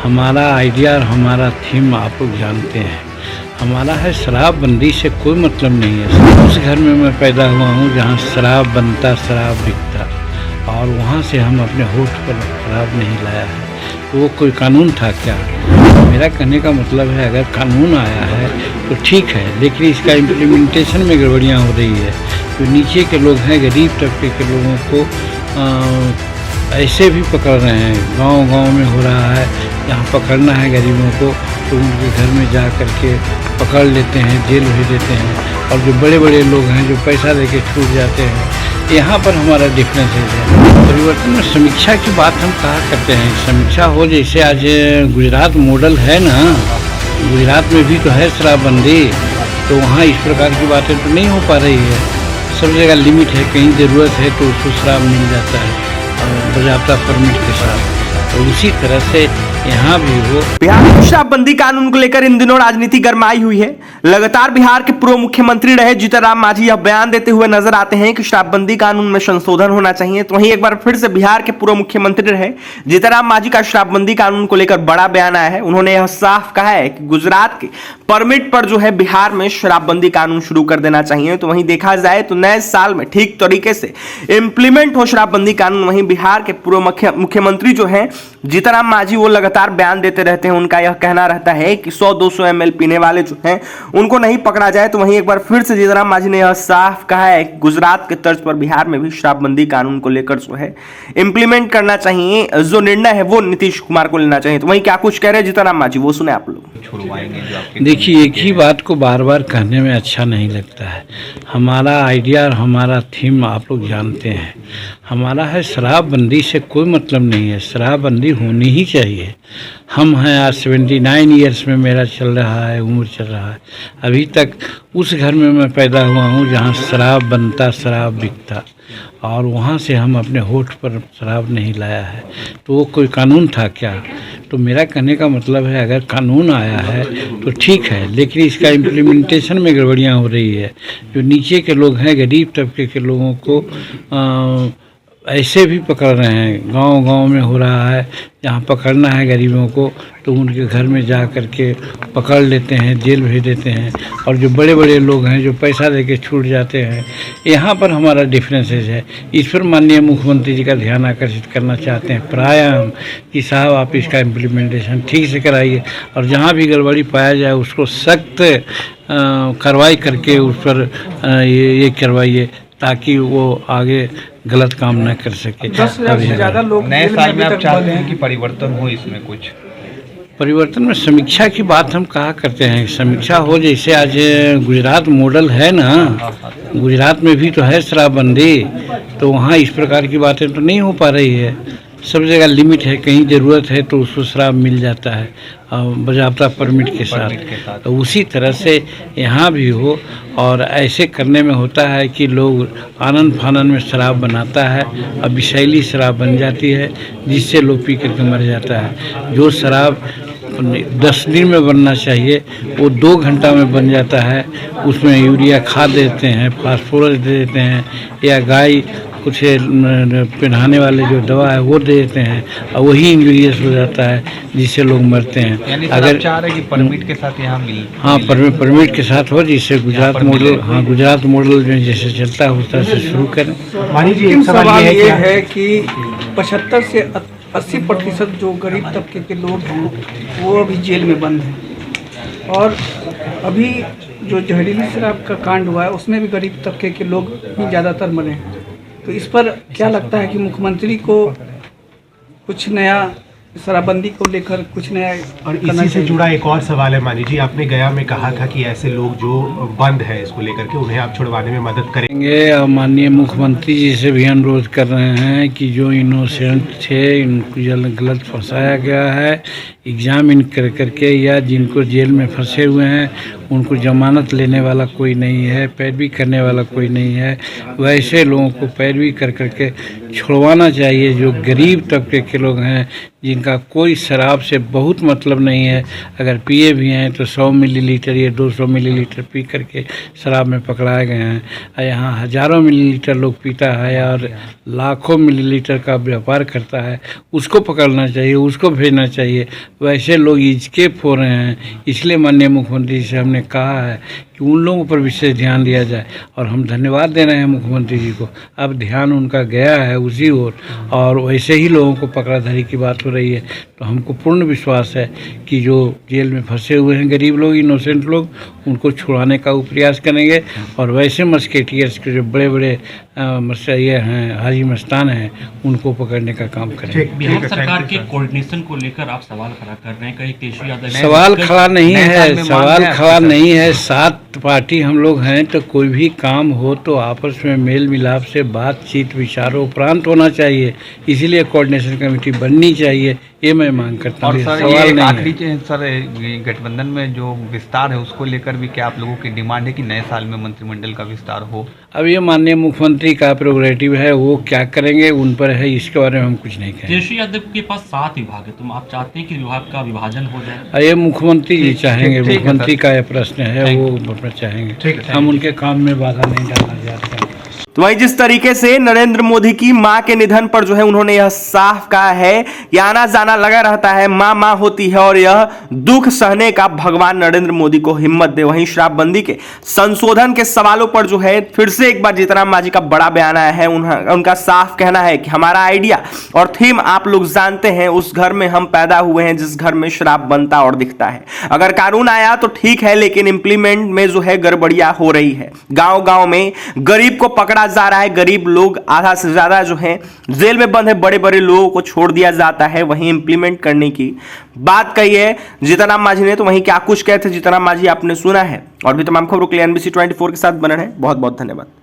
हमारा आइडिया और हमारा थीम आप लोग जानते हैं। हमारा है शराबबंदी से कोई मतलब नहीं है। उस घर में मैं पैदा हुआ हूँ जहाँ शराब बनता, शराब बिकता, और वहाँ से हम अपने होठ पर शराब नहीं लाया है। तो वो कोई कानून था क्या? मेरा कहने का मतलब है, अगर कानून आया है तो ठीक है, लेकिन इसका इम्प्लीमेंटेशन में गड़बड़ियाँ हो रही है। जो नीचे के लोग हैं, गरीब तबके के लोगों को ऐसे भी पकड़ रहे हैं। गांव-गांव में हो रहा है, जहाँ पकड़ना है गरीबों को तो उनके घर में जा कर के पकड़ लेते हैं, जेल भेज देते हैं। और जो बड़े-बड़े लोग हैं जो पैसा देके छूट जाते हैं, यहाँ पर हमारा डिफरेंस है। परिवर्तन में समीक्षा की बात हम कहा करते हैं, समीक्षा हो। जैसे आज गुजरात मॉडल है ना, गुजरात में भी तो है शराबबंदी, तो वहाँ इस प्रकार की बातें तो नहीं हो पा रही है। सब जगह लिमिट है, कहीं ज़रूरत है तो उसको शराब मिल जाता है बाज़ाब्ता परमिट के साथ। तो उसी तरह से यहाँ भी हो। बिहार में शराबबंदी कानून को लेकर इन दिनों राजनीति गरमाई हुई है। लगातार बिहार के पूर्व मुख्यमंत्री रहे जीतनराम मांझी यह बयान देते हुए नजर आते हैं कि शराबबंदी कानून में संशोधन होना चाहिए। तो वहीं एक बार फिर से बिहार के पूर्व मुख्यमंत्री रहे जीतनराम मांझी का शराबबंदी कानून को लेकर बड़ा बयान आया है। उन्होंने यह साफ कहा है कि गुजरात के परमिट पर जो है बिहार में शराबबंदी कानून शुरू कर देना चाहिए। तो वहीं देखा जाए तो नए साल में ठीक तरीके से इंप्लीमेंट हो शराबबंदी कानून। वहीं बिहार के पूर्व मुख्यमंत्री जो है जीतनराम मांझी, वो लगातार बयान देते रहते हैं। उनका यह कहना रहता है कि 100-200 ml पीने वाले जो हैं उनको नहीं पकड़ा जाए। तो वहीं एक बार फिर से जीतनराम मांझी ने यह साफ कहा है कि गुजरात के तर्ज पर बिहार में भी शराबबंदी कानून को लेकर जो है इंप्लीमेंट करना चाहिए। जो निर्णय है वो नीतीश कुमार को लेना चाहिए। तो वहीं क्या कुछ कह रहे हैं जीतनराम मांझी, वो सुने आप लोग। देखिए, एक ही बात को बार बार कहने में अच्छा नहीं लगता है। हमारा आइडिया और हमारा थीम आप लोग जानते हैं। हमारा है शराबबंदी से कोई मतलब नहीं है, शराबबंदी होनी ही चाहिए। हम हैं, आज 79 ईयर्स में मेरा चल रहा है, उम्र चल रहा है। अभी तक उस घर में मैं पैदा हुआ हूँ जहाँ शराब बनता, शराब बिकता, और वहाँ से हम अपने होठ पर शराब नहीं लाया है। तो वो कोई कानून था क्या? तो मेरा कहने का मतलब है, अगर कानून आया है तो ठीक है, लेकिन इसका इम्प्लीमेंटेशन में गड़बड़ियाँ हो रही है। जो नीचे के लोग हैं, गरीब तबके के लोगों को ऐसे भी पकड़ रहे हैं। गांव-गांव में हो रहा है, जहाँ पकड़ना है गरीबों को तो उनके घर में जा कर के पकड़ लेते हैं, जेल भेज देते हैं। और जो बड़े-बड़े लोग हैं जो पैसा देके छूट जाते हैं, यहाँ पर हमारा डिफरेंसेस है। इस पर माननीय मुख्यमंत्री जी का ध्यान आकर्षित करना चाहते हैं प्रायः कि साहब आप इसका इम्प्लीमेंटेशन ठीक से कराइए, और जहाँ भी गड़बड़ी पाया जाए उसको सख्त कार्रवाई करके उस पर ये करवाइए, ताकि वो आगे गलत काम न कर सके। 10,000 से ज़्यादा लोग नए साल में आप चाहते हैं कि परिवर्तन हो, इसमें कुछ परिवर्तन में समीक्षा की बात हम कहा करते हैं, समीक्षा हो। जैसे आज गुजरात मॉडल है ना, गुजरात में भी तो है शराबबंदी, तो वहाँ इस प्रकार की बातें तो नहीं हो पा रही है। सब जगह लिमिट है, कहीं ज़रूरत है तो उसको शराब मिल जाता है बाज़ाब्ता परमिट के साथ। तो उसी तरह से यहाँ भी हो। और ऐसे करने में होता है कि लोग आनंद फानन में शराब बनाता है और विषैली शराब बन जाती है, जिससे लोग पी करके मर जाता है। जो शराब 10 दिन में बनना चाहिए वो 2 घंटा में बन जाता है। उसमें यूरिया खाद देते हैं, फास्फोरस दे देते हैं, या गाय कुछ पहनाने वाले जो दवा है वो दे देते हैं, और वही इंजूरियस हो जाता है जिससे लोग मरते हैं। अगर चाह रहे कि परमिट के साथ यहाँ मिल, हाँ, परमिट के साथ हो, जिससे गुजरात मॉडल, हाँ गुजरात मॉडल जो जैसे चलता है उस तरह से शुरू करें। मानी जी, एक सवाल ये है कि 75 से 80% जो गरीब तबके के लोग हैं वो अभी जेल में बंद हैं, और अभी जो जहरीली शराब का कांड हुआ है उसमें भी गरीब तबके के लोग ही ज़्यादातर मरे हैं। तो इस पर क्या लगता है कि मुख्यमंत्री को कुछ नया शराबबंदी को लेकर कुछ नया? और इसी से जुड़ा एक और सवाल है मानी जी, आपने गया में कहा था कि ऐसे लोग जो बंद है इसको लेकर के उन्हें आप छुड़वाने में मदद करेंगे। और माननीय मुख्यमंत्री जी से भी अनुरोध कर रहे हैं कि जो इनोसेंट थे, इनको गलत फंसाया गया है, एग्जाम इन कर करके, या जिनको जेल में फंसे हुए हैं उनको जमानत लेने वाला कोई नहीं है, पैरवी करने वाला कोई नहीं है। वैसे लोगों को पैरवी कर करके छुड़वाना चाहिए जो गरीब तबके के लोग हैं, जिनका कोई शराब से बहुत मतलब नहीं है। अगर पिए भी हैं तो 100 मिलीलीटर या 200 मिलीलीटर पी करके शराब में पकड़ाए गए हैं। और यहाँ हज़ारों मिलीलीटर लोग पीता है और लाखों मिलीलीटर का व्यापार करता है, उसको पकड़ना चाहिए, उसको भेजना चाहिए। वैसे लोग इस्केप हो रहे हैं, इसलिए माननीय मुख्यमंत्री जी से हमने कहा है कि उन लोगों पर विशेष ध्यान दिया जाए। और हम धन्यवाद दे रहे हैं मुख्यमंत्री जी को, अब ध्यान उनका गया है उसी ओर, और वैसे ही लोगों को पकड़ाधरी की बात हो रही है। तो हमको पूर्ण विश्वास है कि जो जेल में फंसे हुए हैं गरीब लोग, इनोसेंट लोग, उनको छुड़ाने का वो प्रयास करेंगे। और वैसे मस्केटियर्स के जो बड़े बड़े ये हैं, हाजी मस्तान हैं, उनको पकड़ने का काम करेंगे। बिहार सरकार के कोऑर्डिनेशन को लेकर आप सवाल खड़ा कर रहे हैं, कहीं केशव यादव सवाल खड़ा नहीं है, सवाल खड़ा नहीं है। 7 पार्टी हम लोग हैं, तो कोई भी काम हो तो आपस में मेल मिलाप से बातचीत विचारों उपरांत होना चाहिए। इसीलिए कोऑर्डिनेशन कमेटी बननी चाहिए, ये मैं मांग करता हूँ। और सर सवाल ये नहीं आखिरी है। चीज़ सर, गठबंधन में जो विस्तार है उसको लेकर भी क्या आप लोगों की डिमांड है कि नए साल में मंत्रिमंडल का विस्तार हो? अब ये माननीय मुख्यमंत्री का प्रोग्रेटिव है, वो क्या करेंगे उन पर है, इसके बारे में हम कुछ नहीं कहेंगे। केशव यादव के पास 7 विभाग है, तुम आप चाहते हैं कि विभाग का विभाजन हो जाए? और ये मुख्यमंत्री जी चाहेंगे, ठीक है मुख्यमंत्री सर। का ये प्रश्न है, वो अपना चाहेंगे। हम उनके काम में बाधा नहीं डालना चाहते हैं। तो वहीं जिस तरीके से नरेंद्र मोदी की मां के निधन पर जो है उन्होंने यह साफ कहा है कि आना जाना लगा रहता है, मां मां होती है और यह दुख सहने का भगवान नरेंद्र मोदी को हिम्मत दे। वहीं शराबबंदी के संशोधन के सवालों पर जो है फिर से एक बार जीतन राम मांझी का बड़ा बयान आया है। उनका साफ कहना है कि हमारा आइडिया और थीम आप लोग जानते हैं, उस घर में हम पैदा हुए हैं जिस घर में शराब बनता और दिखता है। अगर कानून आया तो ठीक है, लेकिन इंप्लीमेंट में जो है गड़बड़ियां हो रही है। गांव गांव में गरीब को पकड़ा जा रहा है, गरीब लोग आधा से ज्यादा जो है जेल में बंद है, बड़े बड़े लोगों को छोड़ दिया जाता है। वहीं इंप्लीमेंट करने की बात कही है जीतन राम मांझी ने। तो वहीं क्या कुछ कहते जीतन राम मांझी आपने सुना है। और भी तमाम खबरों के लिए NBC 24 के साथ बने रहें। बहुत बहुत धन्यवाद।